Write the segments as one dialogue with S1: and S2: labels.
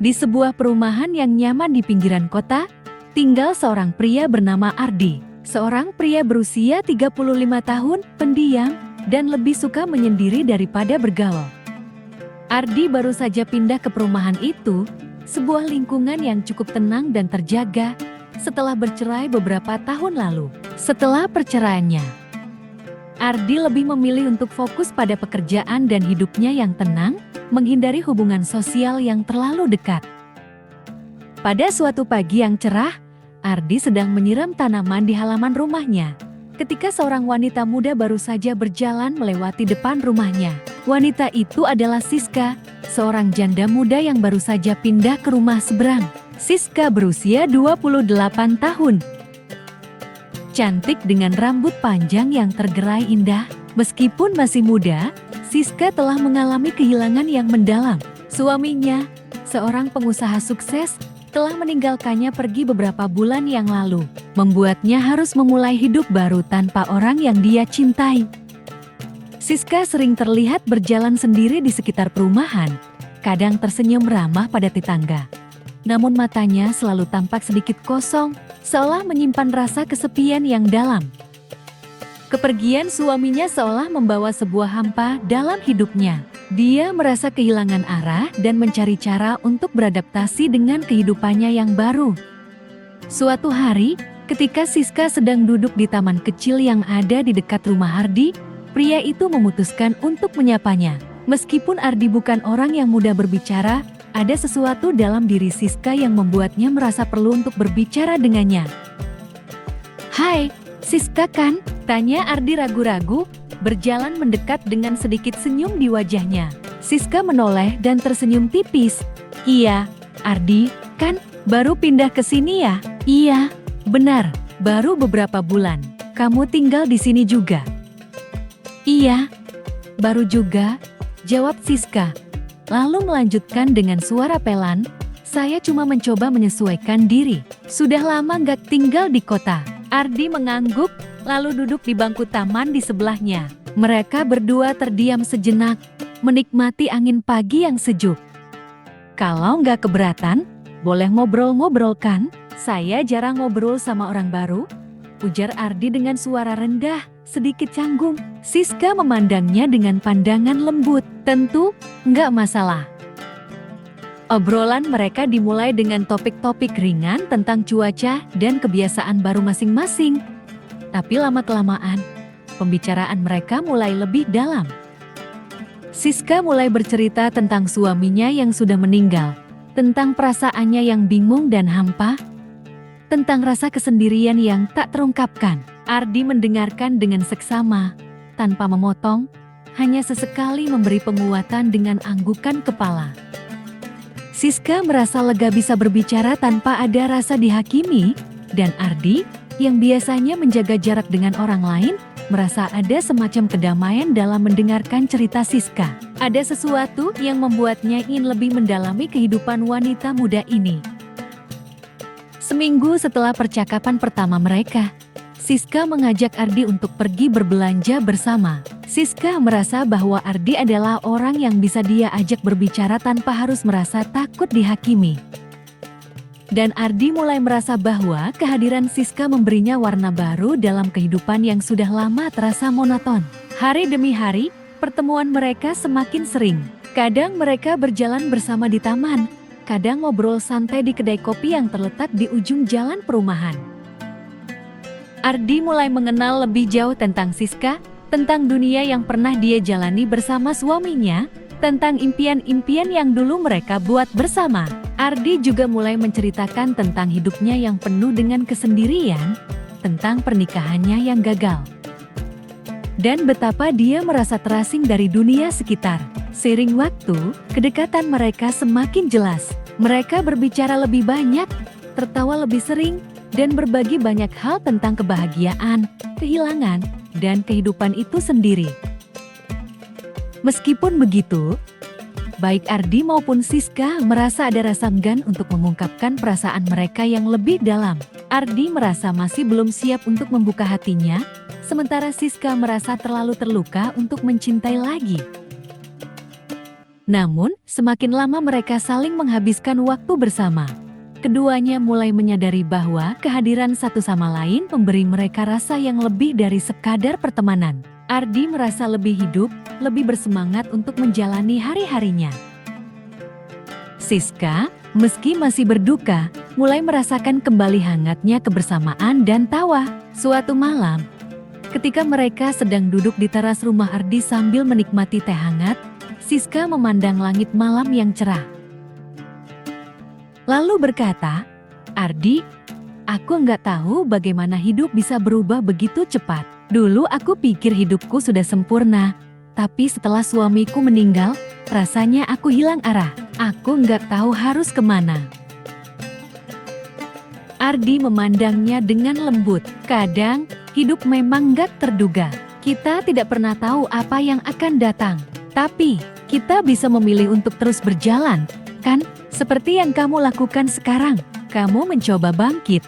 S1: Di sebuah perumahan yang nyaman di pinggiran kota, tinggal seorang pria bernama Ardi. Seorang pria berusia 35 tahun, pendiam, dan lebih suka menyendiri daripada bergaul. Ardi baru saja pindah ke perumahan itu, sebuah lingkungan yang cukup tenang dan terjaga, setelah bercerai beberapa tahun lalu. Setelah perceraiannya, Ardi lebih memilih untuk fokus pada pekerjaan dan hidupnya yang tenang, menghindari hubungan sosial yang terlalu dekat. Pada suatu pagi yang cerah, Ardi sedang menyiram tanaman di halaman rumahnya, ketika seorang wanita muda baru saja berjalan melewati depan rumahnya. Wanita itu adalah Siska, seorang janda muda yang baru saja pindah ke rumah seberang. Siska berusia 28 tahun. Cantik dengan rambut panjang yang tergerai indah. Meskipun masih muda, Siska telah mengalami kehilangan yang mendalam. Suaminya, seorang pengusaha sukses, telah meninggalkannya pergi beberapa bulan yang lalu, membuatnya harus memulai hidup baru tanpa orang yang dia cintai. Siska sering terlihat berjalan sendiri di sekitar perumahan, kadang tersenyum ramah pada tetangga. Namun matanya selalu tampak sedikit kosong, seolah menyimpan rasa kesepian yang dalam. Kepergian suaminya seolah membawa sebuah hampa dalam hidupnya. Dia merasa kehilangan arah dan mencari cara untuk beradaptasi dengan kehidupannya yang baru. Suatu hari, ketika Siska sedang duduk di taman kecil yang ada di dekat rumah Ardi, pria itu memutuskan untuk menyapanya. Meskipun Ardi bukan orang yang mudah berbicara, ada sesuatu dalam diri Siska yang membuatnya merasa perlu untuk berbicara dengannya. "Hai, Siska kan?" tanya Ardi ragu-ragu, berjalan mendekat dengan sedikit senyum di wajahnya. Siska menoleh dan tersenyum tipis. "Iya, Ardi, kan baru pindah ke sini ya?" "Iya, benar, baru beberapa bulan. Kamu tinggal di sini juga?" "Iya, baru juga," jawab Siska. Lalu melanjutkan dengan suara pelan, "Saya cuma mencoba menyesuaikan diri. Sudah lama nggak tinggal di kota." Ardi mengangguk, lalu duduk di bangku taman di sebelahnya. Mereka berdua terdiam sejenak, menikmati angin pagi yang sejuk. "Kalau nggak keberatan, boleh ngobrol-ngobrol kan? Saya jarang ngobrol sama orang baru," ujar Ardi dengan suara rendah, sedikit canggung. Siska memandangnya dengan pandangan lembut. "Tentu, nggak masalah." Obrolan mereka dimulai dengan topik-topik ringan tentang cuaca dan kebiasaan baru masing-masing. Tapi lama-kelamaan, pembicaraan mereka mulai lebih dalam. Siska mulai bercerita tentang suaminya yang sudah meninggal, tentang perasaannya yang bingung dan hampa, tentang rasa kesendirian yang tak terungkapkan. Ardi mendengarkan dengan seksama, tanpa memotong, hanya sesekali memberi penguatan dengan anggukan kepala. Siska merasa lega bisa berbicara tanpa ada rasa dihakimi, dan Ardi, yang biasanya menjaga jarak dengan orang lain, merasa ada semacam kedamaian dalam mendengarkan cerita Siska. Ada sesuatu yang membuatnya ingin lebih mendalami kehidupan wanita muda ini. Seminggu setelah percakapan pertama mereka, Siska mengajak Ardi untuk pergi berbelanja bersama. Siska merasa bahwa Ardi adalah orang yang bisa dia ajak berbicara tanpa harus merasa takut dihakimi. Dan Ardi mulai merasa bahwa kehadiran Siska memberinya warna baru dalam kehidupan yang sudah lama terasa monoton. Hari demi hari, pertemuan mereka semakin sering. Kadang mereka berjalan bersama di taman, kadang ngobrol santai di kedai kopi yang terletak di ujung jalan perumahan. Ardi mulai mengenal lebih jauh tentang Siska, tentang dunia yang pernah dia jalani bersama suaminya, tentang impian-impian yang dulu mereka buat bersama. Ardi juga mulai menceritakan tentang hidupnya yang penuh dengan kesendirian, tentang pernikahannya yang gagal, dan betapa dia merasa terasing dari dunia sekitar. Seiring waktu, kedekatan mereka semakin jelas. Mereka berbicara lebih banyak, tertawa lebih sering, dan berbagi banyak hal tentang kebahagiaan, kehilangan, dan kehidupan itu sendiri. Meskipun begitu, baik Ardi maupun Siska merasa ada rasa enggan untuk mengungkapkan perasaan mereka yang lebih dalam. Ardi merasa masih belum siap untuk membuka hatinya, sementara Siska merasa terlalu terluka untuk mencintai lagi. Namun, Semakin lama mereka saling menghabiskan waktu bersama. Keduanya mulai menyadari bahwa kehadiran satu sama lain memberi mereka rasa yang lebih dari sekadar pertemanan. Ardi merasa lebih hidup, lebih bersemangat untuk menjalani hari-harinya. Siska, meski masih berduka, mulai merasakan kembali hangatnya kebersamaan dan tawa. Suatu malam, ketika mereka sedang duduk di teras rumah Ardi sambil menikmati teh hangat, Siska memandang langit malam yang cerah. Lalu berkata, "Ardi, aku nggak tahu bagaimana hidup bisa berubah begitu cepat. Dulu aku pikir hidupku sudah sempurna, tapi setelah suamiku meninggal, rasanya aku hilang arah. Aku nggak tahu harus kemana." Ardi memandangnya dengan lembut. Kadang, hidup memang nggak terduga. Kita tidak pernah tahu apa yang akan datang. Tapi, kita bisa memilih untuk terus berjalan, kan? Seperti yang kamu lakukan sekarang. Kamu mencoba bangkit,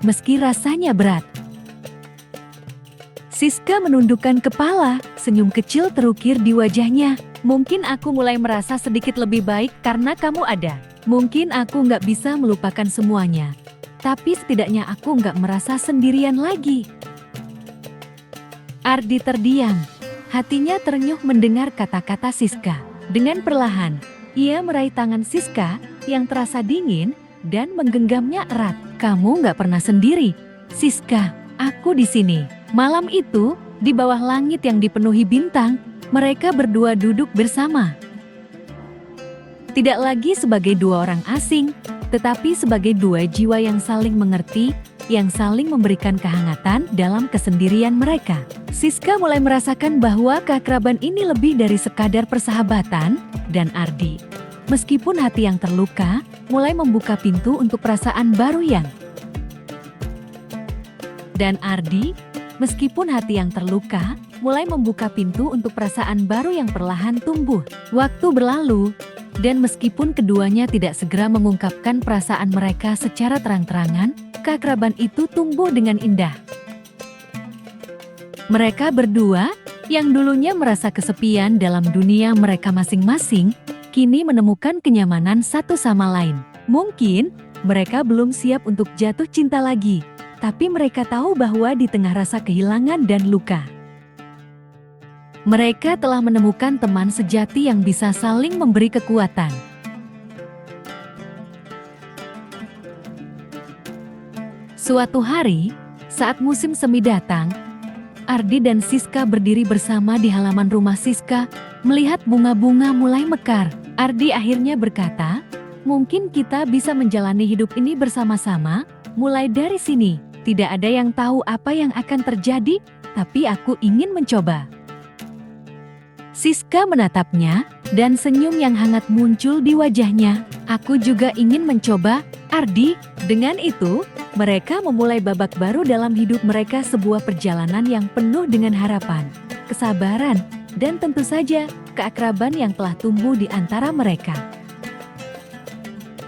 S1: meski rasanya berat. Siska menundukkan kepala, senyum kecil terukir di wajahnya. Mungkin aku mulai merasa sedikit lebih baik karena kamu ada. Mungkin aku nggak bisa melupakan semuanya. Tapi setidaknya aku nggak merasa sendirian lagi. Ardi terdiam. Hatinya terenyuh mendengar kata-kata Siska. Dengan perlahan, ia meraih tangan Siska yang terasa dingin dan menggenggamnya erat. "Kamu nggak pernah sendiri, Siska. Aku di sini." Malam itu, di bawah langit yang dipenuhi bintang, mereka berdua duduk bersama. Tidak lagi sebagai dua orang asing, tetapi sebagai dua jiwa yang saling mengerti, yang saling memberikan kehangatan dalam kesendirian mereka. Siska mulai merasakan bahwa keakraban ini lebih dari sekadar persahabatan, dan Ardi, meskipun hati yang terluka, mulai membuka pintu untuk perasaan baru yang perlahan tumbuh. Waktu berlalu, dan meskipun keduanya tidak segera mengungkapkan perasaan mereka secara terang-terangan, keakraban itu tumbuh dengan indah. Mereka berdua, yang dulunya merasa kesepian dalam dunia mereka masing-masing, kini menemukan kenyamanan satu sama lain. Mungkin, mereka belum siap untuk jatuh cinta lagi, tapi mereka tahu bahwa di tengah rasa kehilangan dan luka, mereka telah menemukan teman sejati yang bisa saling memberi kekuatan. Suatu hari, saat musim semi datang, Ardi dan Siska berdiri bersama di halaman rumah Siska, melihat bunga-bunga mulai mekar. Ardi akhirnya berkata, "Mungkin kita bisa menjalani hidup ini bersama-sama, mulai dari sini. Tidak ada yang tahu apa yang akan terjadi, tapi aku ingin mencoba." Siska menatapnya, dan senyum yang hangat muncul di wajahnya. "Aku juga ingin mencoba, Ardi." Dengan itu, mereka memulai babak baru dalam hidup mereka, sebuah perjalanan yang penuh dengan harapan, kesabaran, dan tentu saja keakraban yang telah tumbuh di antara mereka.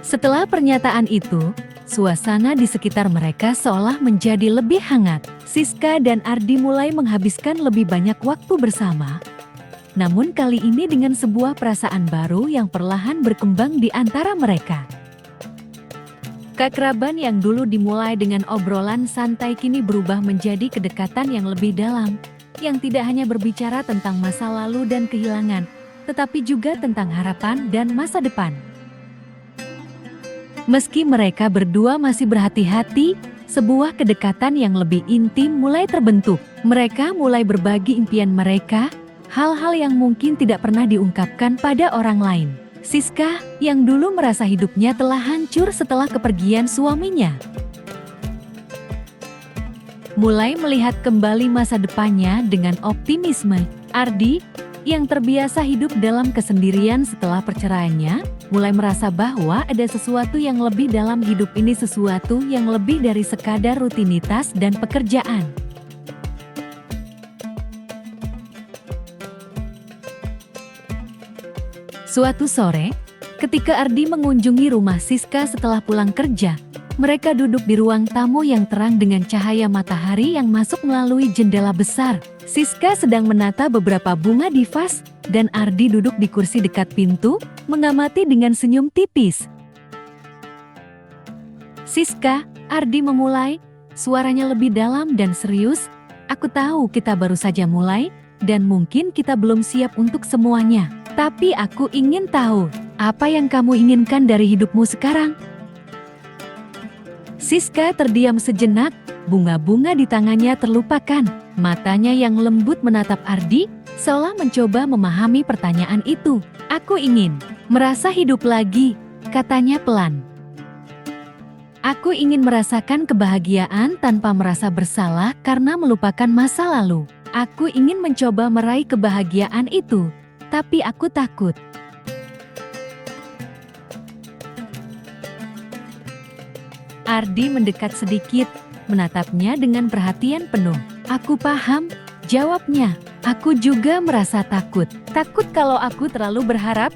S1: Setelah pernyataan itu, suasana di sekitar mereka seolah menjadi lebih hangat. Siska dan Ardi mulai menghabiskan lebih banyak waktu bersama. Namun kali ini dengan sebuah perasaan baru yang perlahan berkembang di antara mereka. Keakraban yang dulu dimulai dengan obrolan santai kini berubah menjadi kedekatan yang lebih dalam, yang tidak hanya berbicara tentang masa lalu dan kehilangan, tetapi juga tentang harapan dan masa depan. Meski mereka berdua masih berhati-hati, sebuah kedekatan yang lebih intim mulai terbentuk. Mereka mulai berbagi impian mereka, hal-hal yang mungkin tidak pernah diungkapkan pada orang lain. Siska, yang dulu merasa hidupnya telah hancur setelah kepergian suaminya, mulai melihat kembali masa depannya dengan optimisme. Ardi, yang terbiasa hidup dalam kesendirian setelah perceraiannya, mulai merasa bahwa ada sesuatu yang lebih dalam hidup ini, sesuatu yang lebih dari sekadar rutinitas dan pekerjaan. Suatu sore, ketika Ardi mengunjungi rumah Siska setelah pulang kerja, mereka duduk di ruang tamu yang terang dengan cahaya matahari yang masuk melalui jendela besar. Siska sedang menata beberapa bunga di vas, dan Ardi duduk di kursi dekat pintu, mengamati dengan senyum tipis. Siska, Ardi memulai, suaranya lebih dalam dan serius. Aku tahu kita baru saja mulai, dan mungkin kita belum siap untuk semuanya. Tapi aku ingin tahu, apa yang kamu inginkan dari hidupmu sekarang? Siska terdiam sejenak, bunga-bunga di tangannya terlupakan. Matanya yang lembut menatap Ardi, seolah mencoba memahami pertanyaan itu. Aku ingin merasa hidup lagi, katanya pelan. Aku ingin merasakan kebahagiaan tanpa merasa bersalah karena melupakan masa lalu. Aku ingin mencoba meraih kebahagiaan itu, tapi aku takut. Ardi mendekat sedikit, menatapnya dengan perhatian penuh. Aku paham, jawabnya. Aku juga merasa takut. Takut kalau aku terlalu berharap,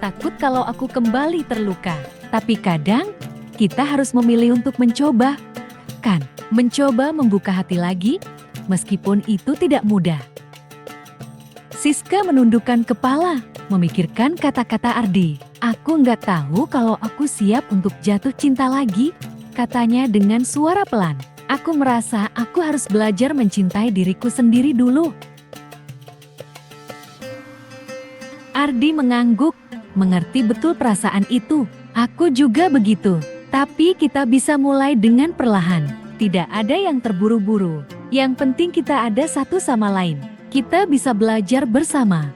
S1: takut kalau aku kembali terluka. Tapi kadang, kita harus memilih untuk mencoba. Kan, mencoba membuka hati lagi, meskipun itu tidak mudah. Siska menundukkan kepala, memikirkan kata-kata Ardi. Aku nggak tahu kalau aku siap untuk jatuh cinta lagi, katanya dengan suara pelan. Aku merasa aku harus belajar mencintai diriku sendiri dulu. Ardi mengangguk, mengerti betul perasaan itu. Aku juga begitu. Tapi kita bisa mulai dengan perlahan. Tidak ada yang terburu-buru. Yang penting kita ada satu sama lain. Kita bisa belajar bersama.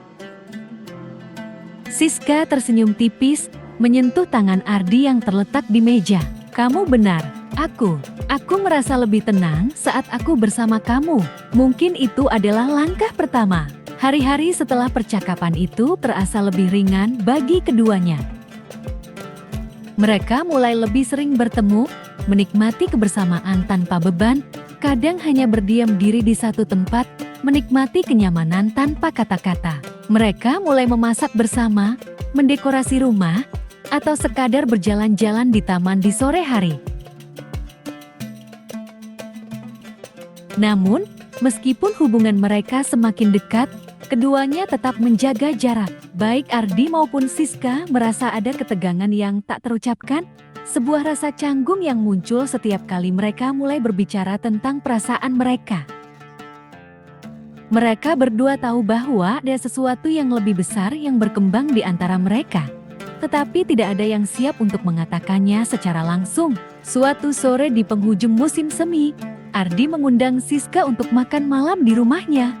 S1: Siska tersenyum tipis, menyentuh tangan Ardi yang terletak di meja. Kamu benar, aku merasa lebih tenang saat aku bersama kamu. Mungkin itu adalah langkah pertama. Hari-hari setelah percakapan itu terasa lebih ringan bagi keduanya. Mereka mulai lebih sering bertemu, menikmati kebersamaan tanpa beban, kadang hanya berdiam diri di satu tempat, menikmati kenyamanan tanpa kata-kata. Mereka mulai memasak bersama, mendekorasi rumah, atau sekadar berjalan-jalan di taman di sore hari. Namun, meskipun hubungan mereka semakin dekat, keduanya tetap menjaga jarak. Baik Ardi maupun Siska merasa ada ketegangan yang tak terucapkan, sebuah rasa canggung yang muncul setiap kali mereka mulai berbicara tentang perasaan mereka. Mereka berdua tahu bahwa ada sesuatu yang lebih besar yang berkembang di antara mereka. Tetapi tidak ada yang siap untuk mengatakannya secara langsung. Suatu sore di penghujung musim semi, Ardi mengundang Siska untuk makan malam di rumahnya.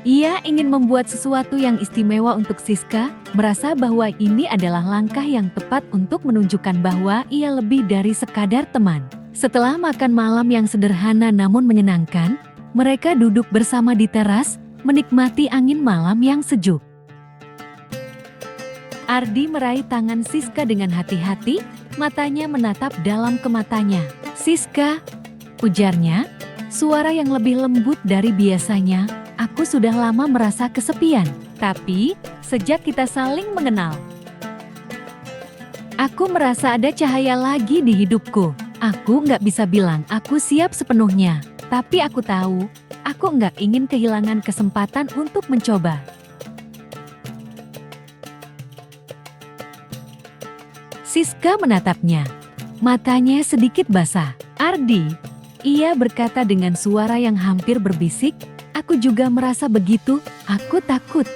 S1: Ia ingin membuat sesuatu yang istimewa untuk Siska, merasa bahwa ini adalah langkah yang tepat untuk menunjukkan bahwa ia lebih dari sekadar teman. Setelah makan malam yang sederhana namun menyenangkan, mereka duduk bersama di teras, menikmati angin malam yang sejuk. Ardi meraih tangan Siska dengan hati-hati, matanya menatap dalam ke matanya. Siska, ujarnya, suara yang lebih lembut dari biasanya. Aku sudah lama merasa kesepian, tapi sejak kita saling mengenal, aku merasa ada cahaya lagi di hidupku. Aku nggak bisa bilang aku siap sepenuhnya, tapi aku tahu, aku nggak ingin kehilangan kesempatan untuk mencoba. Siska menatapnya, matanya sedikit basah. Ardi, ia berkata dengan suara yang hampir berbisik, aku juga merasa begitu, aku takut.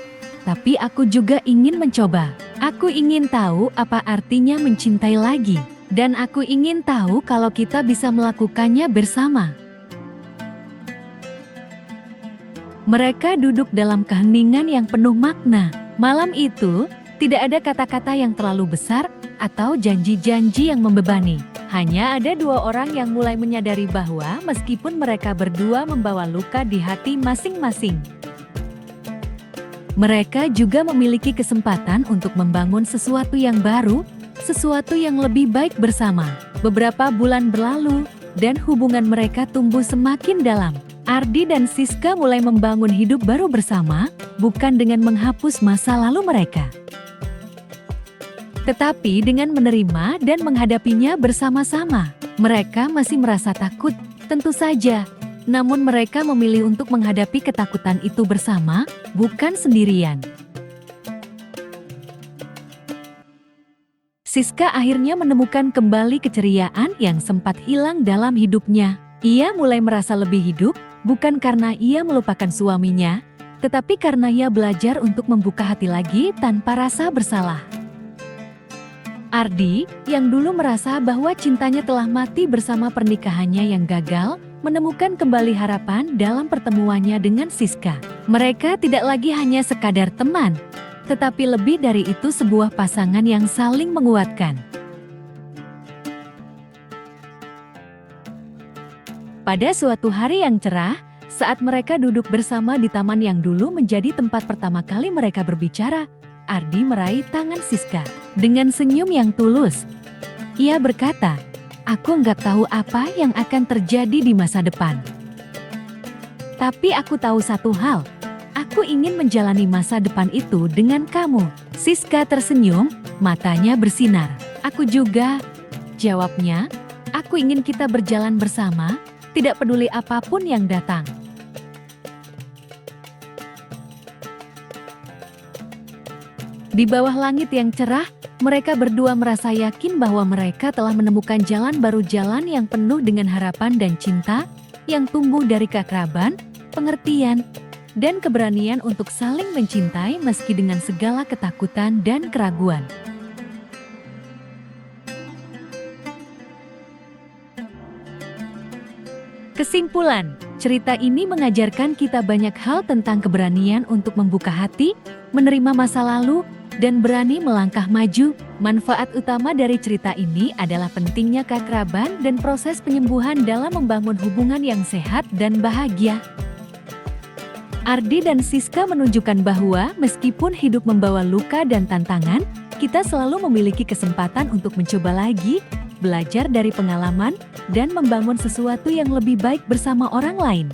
S1: Tapi aku juga ingin mencoba. Aku ingin tahu apa artinya mencintai lagi. Dan aku ingin tahu kalau kita bisa melakukannya bersama. Mereka duduk dalam keheningan yang penuh makna. Malam itu, tidak ada kata-kata yang terlalu besar atau janji-janji yang membebani. Hanya ada dua orang yang mulai menyadari bahwa meskipun mereka berdua membawa luka di hati masing-masing, mereka juga memiliki kesempatan untuk membangun sesuatu yang baru, sesuatu yang lebih baik bersama. Beberapa bulan berlalu, dan hubungan mereka tumbuh semakin dalam. Ardi dan Siska mulai membangun hidup baru bersama, bukan dengan menghapus masa lalu mereka, tetapi dengan menerima dan menghadapinya bersama-sama. Mereka masih merasa takut, tentu saja, Namun mereka memilih untuk menghadapi ketakutan itu bersama, bukan sendirian. Siska akhirnya menemukan kembali keceriaan yang sempat hilang dalam hidupnya. Ia mulai merasa lebih hidup, bukan karena ia melupakan suaminya, tetapi karena ia belajar untuk membuka hati lagi tanpa rasa bersalah. Ardi, yang dulu merasa bahwa cintanya telah mati bersama pernikahannya yang gagal, menemukan kembali harapan dalam pertemuannya dengan Siska. Mereka tidak lagi hanya sekadar teman, tetapi lebih dari itu sebuah pasangan yang saling menguatkan. Pada suatu hari yang cerah, saat mereka duduk bersama di taman yang dulu menjadi tempat pertama kali mereka berbicara, Ardi meraih tangan Siska. Dengan senyum yang tulus, ia berkata, "Aku nggak tahu apa yang akan terjadi di masa depan. Tapi aku tahu satu hal, aku ingin menjalani masa depan itu dengan kamu." Siska tersenyum, matanya bersinar. "Aku juga," jawabnya. "Aku ingin kita berjalan bersama, tidak peduli apapun yang datang." Di bawah langit yang cerah, mereka berdua merasa yakin bahwa mereka telah menemukan jalan baru, jalan yang penuh dengan harapan dan cinta, yang tumbuh dari keakraban, pengertian, dan keberanian untuk saling mencintai meski dengan segala ketakutan dan keraguan. Kesimpulan, cerita ini mengajarkan kita banyak hal tentang keberanian untuk membuka hati, menerima masa lalu, dan berani melangkah maju. Manfaat utama dari cerita ini adalah pentingnya keakraban dan proses penyembuhan dalam membangun hubungan yang sehat dan bahagia. Ardi dan Siska menunjukkan bahwa meskipun hidup membawa luka dan tantangan, kita selalu memiliki kesempatan untuk mencoba lagi, belajar dari pengalaman, dan membangun sesuatu yang lebih baik bersama orang lain.